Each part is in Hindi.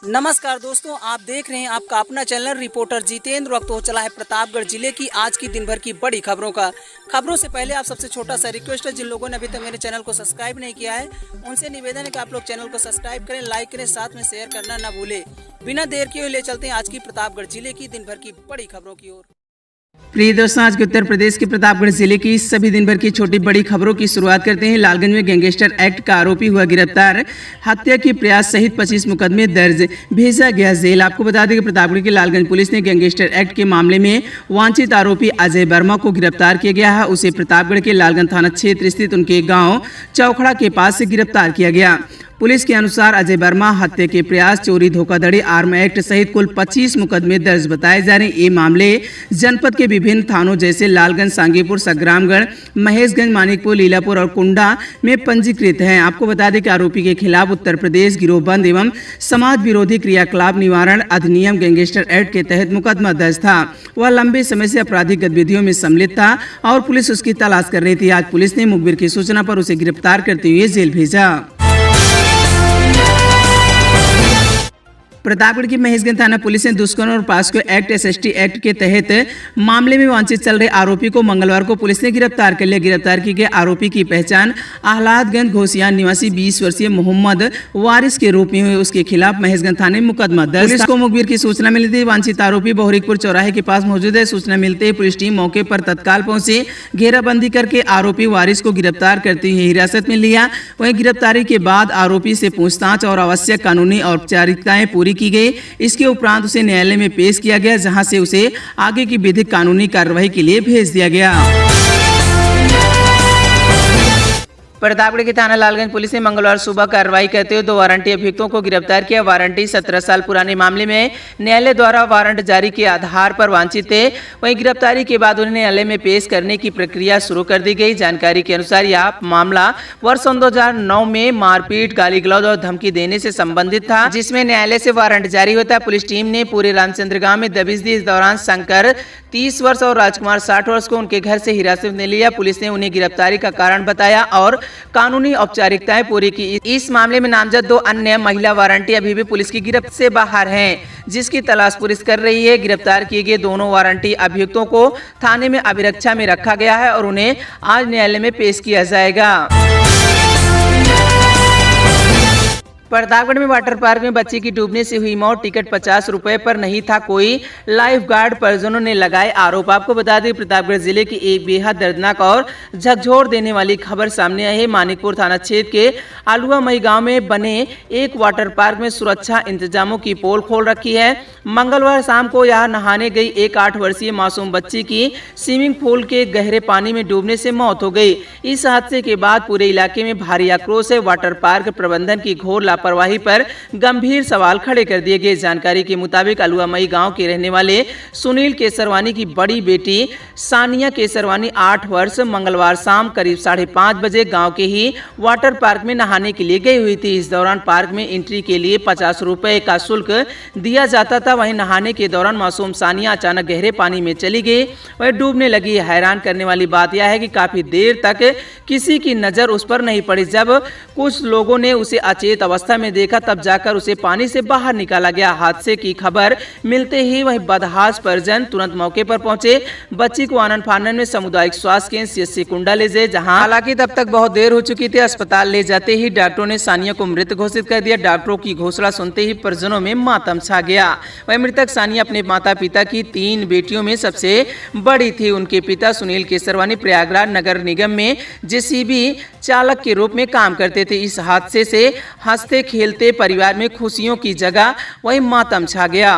नमस्कार दोस्तों, आप देख रहे हैं आपका अपना चैनल रिपोर्टर जितेंद्र। वक्त हो चला है प्रतापगढ़ जिले की आज की दिन भर की बड़ी खबरों से पहले आप सबसे छोटा सा रिक्वेस्ट है, जिन लोगों ने अभी तक मेरे चैनल को सब्सक्राइब नहीं किया है उनसे निवेदन है कि आप लोग चैनल को सब्सक्राइब करें, लाइक करें, साथ में शेयर करना ना भूले। बिना देर किए ले चलते हैं आज की प्रतापगढ़ जिले की दिन भर की बड़ी खबरों की ओर। प्रिय दोस्तों, आज के उत्तर प्रदेश के प्रतापगढ़ जिले की सभी दिन भर की छोटी बड़ी खबरों की शुरुआत करते हैं। लालगंज में गैंगस्टर एक्ट का आरोपी हुआ गिरफ्तार, हत्या के प्रयास सहित 25 मुकदमे दर्ज, भेजा गया जेल। आपको बता दें कि प्रतापगढ़ की लालगंज पुलिस ने गैंगस्टर एक्ट के मामले में वांछित आरोपी अजय वर्मा को गिरफ्तार किया गया है। उसे प्रतापगढ़ के लालगंज थाना क्षेत्र स्थित उनके गाँव चौखड़ा के पास से गिरफ्तार किया गया। पुलिस के अनुसार अजय वर्मा हत्या के प्रयास, चोरी, धोखाधड़ी, आर्म एक्ट सहित कुल 25 मुकदमे दर्ज बताए जा रहे हैं। ये मामले जनपद के विभिन्न थानों जैसे लालगंज, सांगीपुर, संग्रामगढ़, महेशगंज, मानिकपुर, लीलापुर और कुंडा में पंजीकृत हैं। आपको बता दें कि आरोपी के खिलाफ उत्तर प्रदेश गिरोहबंद एवं समाज विरोधी क्रियाकलाप निवारण अधिनियम गैंगस्टर एक्ट के तहत मुकदमा दर्ज था। वह लंबे समय से आपराधिक गतिविधियों में सम्मिलित था और पुलिस उसकी तलाश कर रही थी। आज पुलिस ने मुखबिर की सूचना पर उसे गिरफ्तार करते हुए जेल भेजा। प्रतापगढ़ की महेशगंज थाना पुलिस ने दुष्कर्म और पॉक्सो एक्ट एसएसटी एक्ट के तहत मामले में वांछित चल रहे आरोपी को मंगलवार को पुलिस ने गिरफ्तार कर लिया। गिरफ्तार किए गए आरोपी की पहचान आहलादगंज घोसियान निवासी 20 वर्षीय मोहम्मद वारिस के रूप में हुई। उसके खिलाफ महेशगंज थाने में मुकदमा दर्ज। पुलिस को मुखबिर की सूचना मिली थी। वांछित आरोपी बहुरिकपुर चौराहे के पास मौजूद है। सूचना मिलते ही पुलिस टीम मौके पर तत्काल पहुंची, घेराबंदी करके आरोपी वारिस को गिरफ्तार करते हुए हिरासत में लिया। वहीं गिरफ्तारी के बाद आरोपी से पूछताछ और आवश्यक कानूनी औपचारिकताएं पूरी की गई। इसके उपरांत उसे न्यायालय में पेश किया गया, जहां से उसे आगे की विधिक कानूनी कार्रवाई के लिए भेज दिया गया। प्रतापगढ़ के थाना लालगंज पुलिस ने मंगलवार सुबह कार्रवाई करते हुए 2 वारंटी अभियुक्तों को गिरफ्तार किया। वारंटी 17 साल पुराने मामले में न्यायालय द्वारा वारंट जारी के आधार पर वांछित थे। वहीं गिरफ्तारी के बाद उन्हें न्यायालय में पेश करने की प्रक्रिया शुरू कर दी गई। जानकारी के अनुसार यह मामला वर्ष 2009 में मारपीट, गाली गलौज और धमकी देने से संबंधित था, जिसमें न्यायालय से वारंट जारी होता। पुलिस टीम ने पूरे रामचंद्र गांव में दबिश दी। इस दौरान शंकर 30 वर्ष और राजकुमार 60 वर्ष को उनके घर से हिरासत में लिया। पुलिस ने उन्हें गिरफ्तारी का कारण बताया और कानूनी औपचारिकताएं पूरी की। इस मामले में नामजद 2 अन्य महिला वारंटी अभी भी पुलिस की गिरफ्त से बाहर हैं, जिसकी तलाश पुलिस कर रही है। गिरफ्तार किए गए दोनों वारंटी अभियुक्तों को थाने में अभिरक्षा में रखा गया है और उन्हें आज न्यायालय में पेश किया जाएगा। प्रतापगढ़ में वाटर पार्क में बच्चे की डूबने से हुई मौत, टिकट 50 रुपए पर नहीं था कोई, लाइफ गार्ड परिजनों ने लगाए आरोप। आपको बता दें प्रतापगढ़ जिले की एक बेहद दर्दनाक और झकझोर देने वाली खबर सामने आई है। मानिकपुर थाना क्षेत्र के आलुआ मई गांव में बने एक वाटर पार्क में सुरक्षा इंतजामों की पोल खोल रखी है। मंगलवार शाम को यहां नहाने गई एक 8 वर्षीय मासूम बच्ची की स्विमिंग पूल के गहरे पानी में डूबने से मौत हो गई। इस हादसे के बाद पूरे इलाके में भारी आक्रोश है। वाटर पार्क प्रबंधन की घोर लापरवाही पर गंभीर सवाल खड़े कर दिए गए। जानकारी के मुताबिक अलुआ मई गांव के रहने वाले सुनील केसरवानी की बड़ी बेटी सानिया केसरवानी 8 वर्ष मंगलवार शाम करीब 5:30 बजे गांव के ही वाटर पार्क में नहाने के लिए गई हुई थी। इस दौरान पार्क में एंट्री के लिए 50 रुपए का शुल्क दिया जाता था। वहीं नहाने के दौरान मासूम सानिया अचानक गहरे पानी में चली गई, वह डूबने लगी। हैरान करने वाली बात यह है कि काफी देर तक किसी की नजर उस पर नहीं पड़ी। जब कुछ लोगों ने उसे अचेत अवस्था में देखा तब जाकर उसे पानी से बाहर निकाला गया। हादसे की खबर मिलते ही वहीं बदहास परिजन तुरंत मौके पर पहुंचे। बच्ची को आनन फानन में सामुदायिक स्वास्थ्य केंद्र सीएचसी कुंडा ले गए, जहां हालांकि तब तक बहुत देर हो चुकी थी। अस्पताल ले जाते ही डॉक्टरों ने सानिया को मृत घोषित कर दिया। डॉक्टरों की घोषणा सुनते ही परिजनों में मातम छा गया। वह मृतक सानिया अपने माता पिता की 3 बेटियों में सबसे बड़ी थी। उनके पिता सुनील केसरवानी प्रयागराज नगर निगम में जेसीबी चालक के रूप में काम करते थे। इस हादसे से हंसते खेलते परिवार में खुशियों की जगह वही मातम छा गया।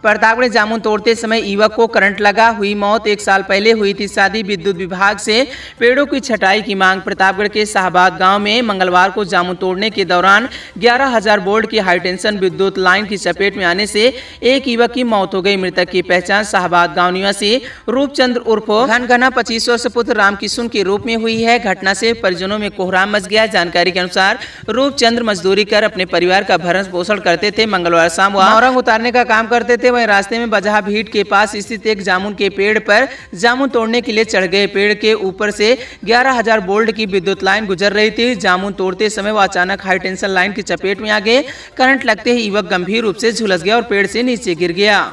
प्रतापगढ़ में जामुन तोड़ते समय युवक को करंट लगा, हुई मौत। 1 साल पहले हुई थी शादी। विद्युत विभाग से पेड़ों की छटाई की मांग। प्रतापगढ़ के शाहबाद गांव में मंगलवार को जामुन तोड़ने के दौरान 11,000 वोल्ट की हाईटेंशन विद्युत लाइन की चपेट में आने से एक युवक की मौत हो गई। मृतक की पहचान शाहबाद गाँव निवासी रूपचंद्र उर्फ घनघना 25 वर्ष पुत्र रामकिशुन के रूप में हुई है। घटना से परिजनों में कोहराम मच गया। जानकारी के अनुसार रूपचंद्र मजदूरी कर अपने परिवार का भरण पोषण करते थे। मंगलवार शाम वह औरंग उतारने का काम करते थे। वह रास्ते में बजहा भीट के पास स्थित एक जामुन के पेड़ पर जामुन तोड़ने के लिए चढ़ गए। पेड़ के ऊपर से 11,000 वोल्ट की विद्युत लाइन गुजर रही थी। जामुन तोड़ते समय वह अचानक हाई टेंशन लाइन की चपेट में आ गए। करंट लगते ही युवक गंभीर रूप से झुलस गया और पेड़ से नीचे गिर गया।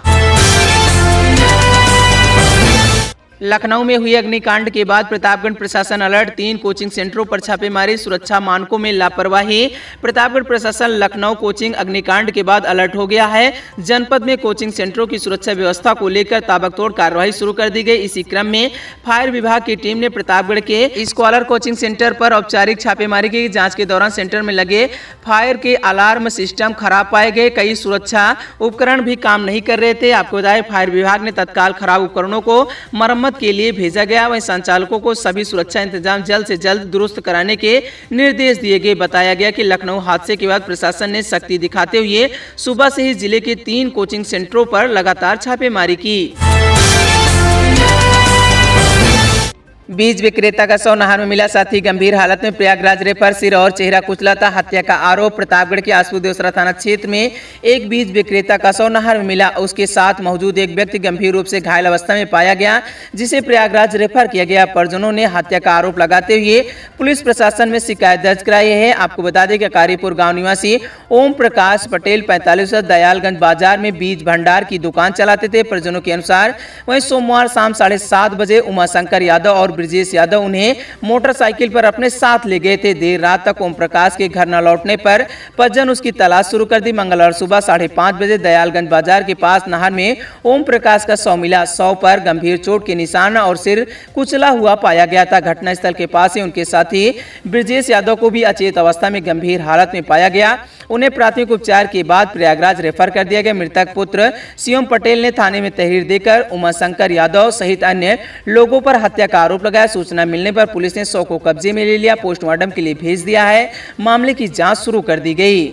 लखनऊ में हुई अग्निकांड के बाद प्रतापगढ़ प्रशासन अलर्ट, 3 कोचिंग सेंटरों पर छापेमारी, सुरक्षा मानकों में लापरवाही। प्रतापगढ़ प्रशासन लखनऊ कोचिंग अग्निकांड के बाद अलर्ट हो गया है। जनपद में कोचिंग सेंटरों की सुरक्षा व्यवस्था को लेकर ताबड़तोड़ कार्रवाई शुरू कर दी गई। इसी क्रम में फायर विभाग की टीम ने प्रतापगढ़ के स्कॉलर कोचिंग सेंटर पर औपचारिक छापेमारी की। जाँच के दौरान सेंटर में लगे फायर के अलार्म सिस्टम खराब पाए गए। कई सुरक्षा उपकरण भी काम नहीं कर रहे थे। आपको बताएं, फायर विभाग ने तत्काल खराब उपकरणों को मरम्मत के लिए भेजा गया। वहीं संचालकों को सभी सुरक्षा इंतजाम जल्द से जल्द दुरुस्त कराने के निर्देश दिए गए। बताया गया कि लखनऊ हादसे के बाद प्रशासन ने सख्ती दिखाते हुए सुबह से ही जिले के 3 कोचिंग सेंटरों पर लगातार छापेमारी की। बीज विक्रेता का शव नहर में मिला, साथी गंभीर हालत में। प्रयागराज रेफर, सिर और चेहरा कुचला था, हत्या का आरोप। प्रतापगढ़ के आसू देवसरा थाना क्षेत्र में एक बीज विक्रेता का शव नहर में मिला। उसके साथ मौजूद एक व्यक्ति गंभीर रूप से घायल अवस्था में पाया गया, जिसे प्रयागराज रेफर किया गया। परिजनों ने हत्या का आरोप लगाते हुए पुलिस प्रशासन में शिकायत दर्ज कराई है। आपको बता दें कि कारीपुर गाँव निवासी ओम प्रकाश पटेल 45 दयालगंज बाजार में बीज भंडार की दुकान चलाते थे। परिजनों के अनुसार वहीं सोमवार शाम 7:30 बजे उमाशंकर यादव और ब्रजेश यादव उन्हें मोटरसाइकिल पर अपने साथ ले गए थे। देर रात तक ओम प्रकाश के घर न लौटने पर परिजन उसकी तलाश शुरू कर दी। मंगलवार सुबह 5:30 बजे दयालगंज बाजार के पास नहर में ओम प्रकाश का शव मिला। शव पर गंभीर चोट के निशान और सिर कुचला हुआ पाया गया था। घटनास्थल के पास ही उनके साथी ब्रजेश यादव को भी अचेत अवस्था में गंभीर हालत में पाया गया। उन्हें प्राथमिक उपचार के बाद प्रयागराज रेफर कर दिया गया। मृतक पुत्र सीएम पटेल ने थाने में तहरीर देकर उमाशंकर यादव सहित अन्य लोगों पर हत्या का आरोप लगाया। सूचना मिलने पर पुलिस ने शव को कब्जे में ले लिया, पोस्टमार्टम के लिए भेज दिया है। मामले की जांच शुरू कर दी गई।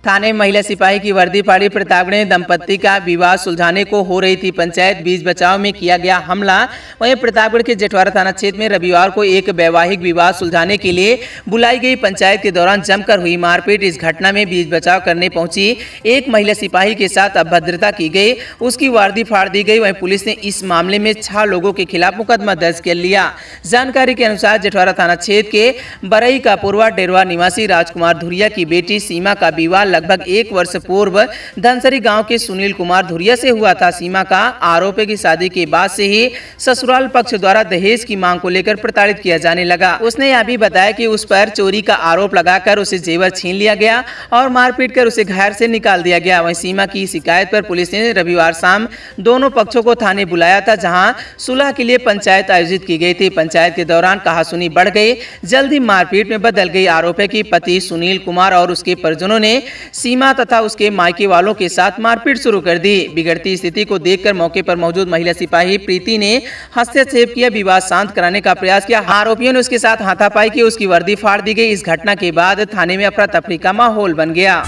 थाने में महिला सिपाही की वर्दी फाड़ी, प्रतापगढ़ दंपत्ति का विवाद सुलझाने को हो रही थी पंचायत, बीच बचाव में किया गया हमला। वहीं प्रतापगढ़ के जेठवारा थाना क्षेत्र में रविवार को एक वैवाहिक विवाद सुलझाने के लिए बुलाई गई पंचायत के दौरान जमकर हुई मारपीट। इस घटना में बीच बचाव करने पहुंची एक महिला सिपाही के साथ अभद्रता की गई, उसकी वर्दी फाड़ दी गई। वहीं पुलिस ने इस मामले में 6 लोगों के खिलाफ मुकदमा दर्ज कर लिया। जानकारी के अनुसार जेठवारा थाना क्षेत्र के बरई का पूर्वा डेरवा निवासी राजकुमार धुरिया की बेटी सीमा का विवाह लगभग 1 वर्ष पूर्व धनसरी गांव के सुनील कुमार धुरिया से हुआ था। सीमा का आरोप है कि शादी के बाद से ही ससुराल पक्ष द्वारा दहेज की मांग को लेकर प्रताड़ित किया जाने लगा। उसने यह भी बताया कि उस पर चोरी का आरोप लगाकर उसे जेवर छीन लिया गया और मारपीट कर उसे घर से निकाल दिया गया। वहीं सीमा की शिकायत पर पुलिस ने रविवार शाम दोनों पक्षों को थाने बुलाया था, जहां सुलह के लिए पंचायत आयोजित की गई थी। पंचायत के दौरान कहासुनी बढ़ गई, जल्दी मारपीट में बदल गई। आरोप है कि पति सुनील कुमार और उसके परिजनों ने सीमा तथा उसके मायके वालों के साथ मारपीट शुरू कर दी। बिगड़ती स्थिति को देखकर मौके पर मौजूद महिला सिपाही प्रीति ने हस्तक्षेप किया, विवाद शांत कराने का प्रयास किया। आरोपियों ने उसके साथ हाथापाई की, उसकी वर्दी फाड़ दी गई। इस घटना के बाद थाने में अफरा तफरी का माहौल बन गया।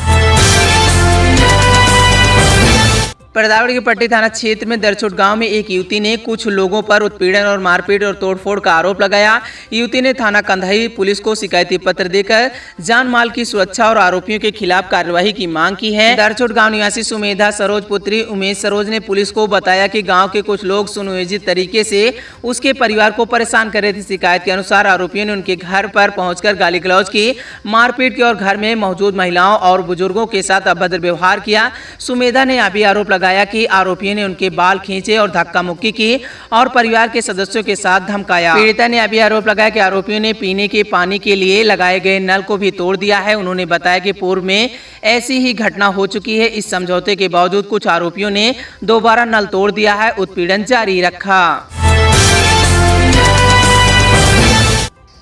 प्रतापगढ़ के पट्टी थाना क्षेत्र में दरछोट गांव में एक युवती ने कुछ लोगों पर उत्पीड़न और मारपीट और तोड़फोड़ का आरोप लगाया। युवती ने थाना कंधाई पुलिस को शिकायती पत्र देकर जान माल की सुरक्षा और आरोपियों के खिलाफ कार्यवाही की मांग की है। दरछोट गांव निवासी सुमेधा सरोज पुत्री उमेश सरोज ने पुलिस को बताया कि गाँव के कुछ लोग सुनियोजित तरीके से उसके परिवार को परेशान कर रहे थे। शिकायत के अनुसार आरोपियों ने उनके घर पर पहुंचकर गाली गलौज की, मारपीट की और घर में मौजूद महिलाओं और बुजुर्गों के साथ अभद्र व्यवहार किया। सुमेधा ने यह भी आरोप लगाया कि आरोपियों ने उनके बाल खींचे और धक्का मुक्की की और परिवार के सदस्यों के साथ धमकाया। पीड़िता ने अभी आरोप लगाया कि आरोपियों ने पीने के पानी के लिए लगाए गए नल को भी तोड़ दिया है। उन्होंने बताया कि पूर्व में ऐसी ही घटना हो चुकी है। इस समझौते के बावजूद कुछ आरोपियों ने दोबारा नल तोड़ दिया है, उत्पीड़न जारी रखा।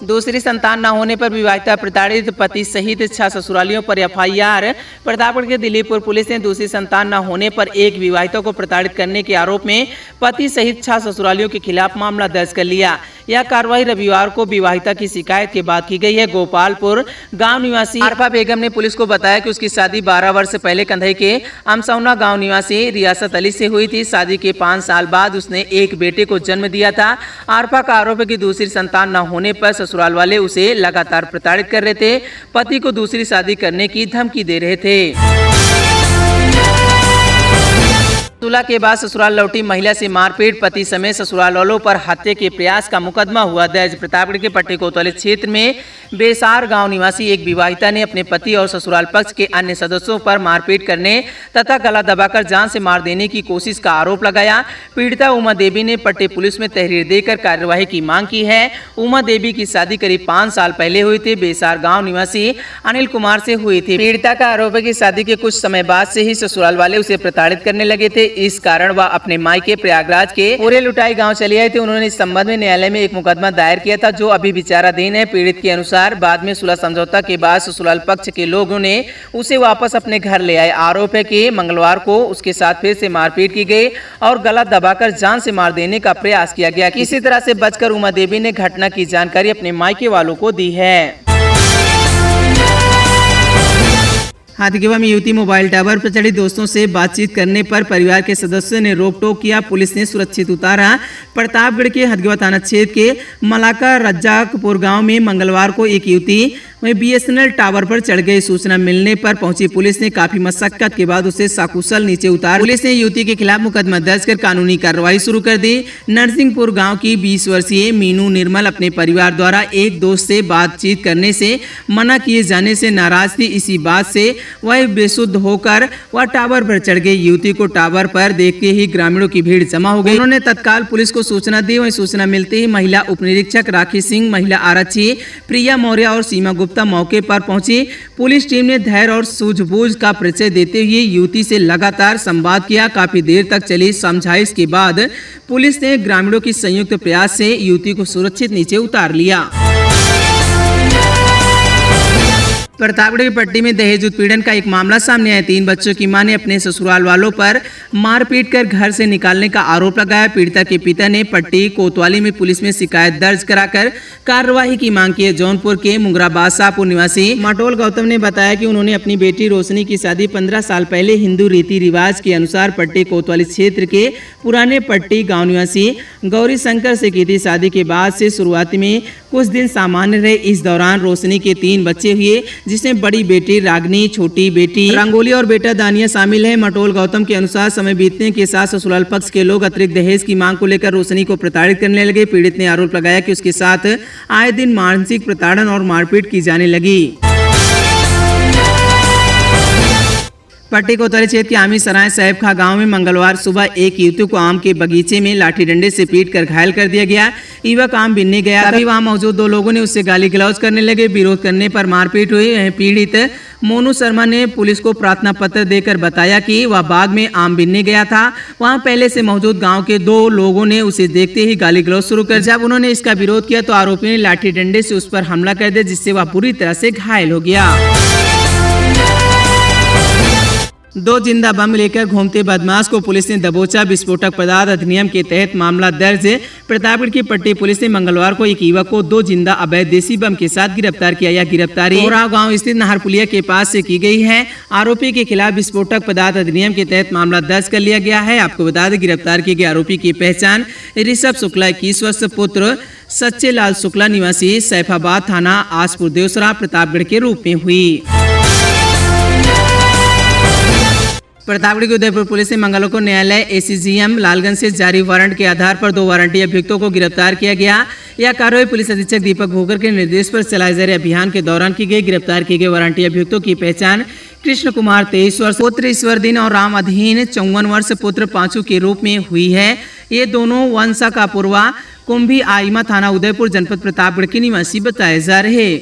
दूसरी संतान न होने पर विवाहिता प्रताड़ित, पति सहित 6 ससुरालियों पर एफआईआर। प्रतापगढ़ के दिलीपुर पुलिस ने दूसरी संतान न होने पर एक विवाहिता को प्रताड़ित करने के आरोप में पति सहित 6 ससुरालियों के खिलाफ मामला दर्ज कर लिया। यह कार्रवाई रविवार को विवाहिता की शिकायत के बाद की गई है। गोपालपुर गांव निवासी आरफा बेगम ने पुलिस को बताया कि उसकी शादी 12 वर्ष पहले कंधई के अमसौना गांव निवासी रियासत अली से हुई थी। शादी के 5 साल बाद उसने एक बेटे को जन्म दिया था। आरफा का आरोप है कि दूसरी संतान न होने पर ससुराल वाले उसे लगातार प्रताड़ित कर रहे थे, पति को दूसरी शादी करने की धमकी दे रहे थे। सुलह के बाद ससुराल लौटी महिला से मारपीट, पति समेत ससुराल वालों पर हत्या के प्रयास का मुकदमा हुआ दर्ज। प्रतापगढ़ के पट्टी कोतवाली क्षेत्र में बेसार गांव निवासी एक विवाहिता ने अपने पति और ससुराल पक्ष के अन्य सदस्यों पर मारपीट करने तथा गला दबाकर जान से मार देने की कोशिश का आरोप लगाया। पीड़िता उमा देवी ने पट्टी पुलिस में तहरीर देकर कार्यवाही की मांग की है। उमा देवी की शादी करीब 5 साल पहले हुई थी। बेसार गाँव निवासी अनिल कुमार से हुई थी। पीड़िता का आरोप है कि शादी के कुछ समय बाद से ही ससुराल वाले उसे प्रताड़ित करने लगे थे। इस कारण वह अपने मायके प्रयागराज के पूरे लुटाई गांव चली आई थी। उन्होंने इस संबंध में न्यायालय में एक मुकदमा दायर किया था, जो अभी विचाराधीन है। पीड़ित के अनुसार बाद में सुलह समझौता के बाद ससुराल पक्ष के लोगों ने उसे वापस अपने घर ले आए। आरोप है कि मंगलवार को उसके साथ फिर से मारपीट की गई और गला दबाकर जान से मार देने का प्रयास किया गया। किसी तरह से बचकर उमा देवी ने घटना की जानकारी अपने मायके वालों को दी है। हाथीगेवा में युवती मोबाइल टावर पर चढ़ी, दोस्तों से बातचीत करने पर परिवार के सदस्यों ने रोक टोक किया। पुलिस ने सुरक्षित उतारा। प्रतापगढ़ के हाथीगेवा थाना क्षेत्र के मलाका रज्जाकपुर गांव में मंगलवार को एक युवती BSNL टावर पर चढ़ गई। सूचना मिलने पर पहुंची पुलिस ने काफी मशक्कत के बाद उसे सकुशल नीचे उतार। पुलिस ने युवती के खिलाफ मुकदमा दर्ज कर कानूनी कार्रवाई शुरू कर दी। नरसिंहपुर गांव की 20 वर्षीय मीनू निर्मल अपने परिवार द्वारा एक दोस्त से बातचीत करने से मना किए जाने से नाराज थी। इसी बात से वह बेसुध होकर वह टावर पर चढ़ गई। युवती को टावर पर देखते ही ग्रामीणों की भीड़ जमा हो गई। उन्होंने तत्काल पुलिस को सूचना दी। वहीं सूचना मिलते ही महिला उप निरीक्षक राखी सिंह, महिला आरक्षी प्रिया मौर्य और सीमा गुप्ता मौके पर पहुंची। पुलिस टीम ने धैर्य और सूझबूझ का परिचय देते हुए युवती से लगातार संवाद किया। काफी देर तक चली समझाइश के बाद पुलिस ने ग्रामीणों की संयुक्त प्रयास से युवती को सुरक्षित नीचे उतार लिया। प्रतापगढ़ की पट्टी में दहेज उत्पीड़न का एक मामला सामने आया। 3 बच्चों की मां ने अपने ससुराल वालों पर मारपीट कर घर से निकालने का आरोप लगाया। पीड़िता के पिता ने पट्टी कोतवाली में पुलिस में शिकायत दर्ज कराकर कार्रवाई की मांग की है। जौनपुर के मुंगरा बादशाहपुर निवासी मटोल गौतम ने बताया कि उन्होंने अपनी बेटी रोशनी की शादी 15 साल पहले हिंदू रीति रिवाज के अनुसार पट्टी कोतवाली क्षेत्र के पुराने पट्टी गाँव निवासी गौरी शंकर से की थी। शादी के बाद से शुरुआती में कुछ दिन सामान्य रहे। इस दौरान रोशनी के 3 बच्चे हुए, जिसमें बड़ी बेटी रागनी, छोटी बेटी रंगोली और बेटा दानिया शामिल है। मटोल गौतम के अनुसार समय बीतने के साथ ससुराल पक्ष के लोग अतिरिक्त दहेज की मांग को लेकर रोशनी को प्रताड़ित करने लगे। पीड़ित ने आरोप लगाया कि उसके साथ आए दिन मानसिक प्रताड़न और मारपीट की जाने लगी। पट्टी कोतवाली क्षेत्र के आमी सराय साहेब खा गांव में मंगलवार सुबह एक युवती को आम के बगीचे में लाठी डंडे से पीटकर घायल कर दिया गया। युवक आम बीनने गया, तभी वहां मौजूद 2 लोगों ने उससे गाली गलौज करने लगे। विरोध करने पर मारपीट हुई। पीड़ित मोनू शर्मा ने पुलिस को प्रार्थना पत्र देकर बताया कि वह बाग में आम बीनने गया था। वहां पहले से मौजूद गांव के 2 लोगों ने उसे देखते ही गाली गलौज शुरू कर। जब उन्होंने इसका विरोध किया तो आरोपी ने लाठी डंडे से उस पर हमला कर दिया, जिससे वह बुरी तरह से घायल हो गया। 2 जिंदा बम लेकर घूमते बदमाश को पुलिस ने दबोचा। विस्फोटक पदार्थ अधिनियम के तहत मामला दर्ज है। प्रतापगढ़ की पट्टी पुलिस ने मंगलवार को एक युवक को 2 जिंदा अवैध देसी बम के साथ गिरफ्तार किया। यह गिरफ्तारी ओराव गांव स्थित नहरपुलिया के पास से की गई है। आरोपी के खिलाफ विस्फोटक पदार्थ अधिनियम के तहत मामला दर्ज कर लिया गया है। आपको बता दें, गिरफ्तार किए गए आरोपी की पहचान ऋषभ शुक्ला 21 वर्ष पुत्र सच्चे लाल शुक्ला निवासी सैफाबाद थाना आसपुर देवसरा प्रतापगढ़ के रूप में हुई। प्रतापगढ़ की उदयपुर पुलिस ने मंगलवार को न्यायालय ACGM लालगंज से जारी वारंट के आधार पर 2 वारंटी अभियुक्तों को गिरफ्तार किया गया। यह कार्रवाई पुलिस अधीक्षक दीपक भोकर के निर्देश पर चलाए जा रहे अभियान के दौरान की गई। गिरफ्तार किए गए वारंटी अभियुक्तों की पहचान कृष्ण कुमार 23 वर्ष पुत्र ईश्वरदीन और राम अधीन 54 वर्ष पुत्र पांचू के रूप में हुई है। ये दोनों वंशा का पूर्वा कुंभी आइमा थाना उदयपुर जनपद प्रतापगढ़ के निवासी बताए जा रहे।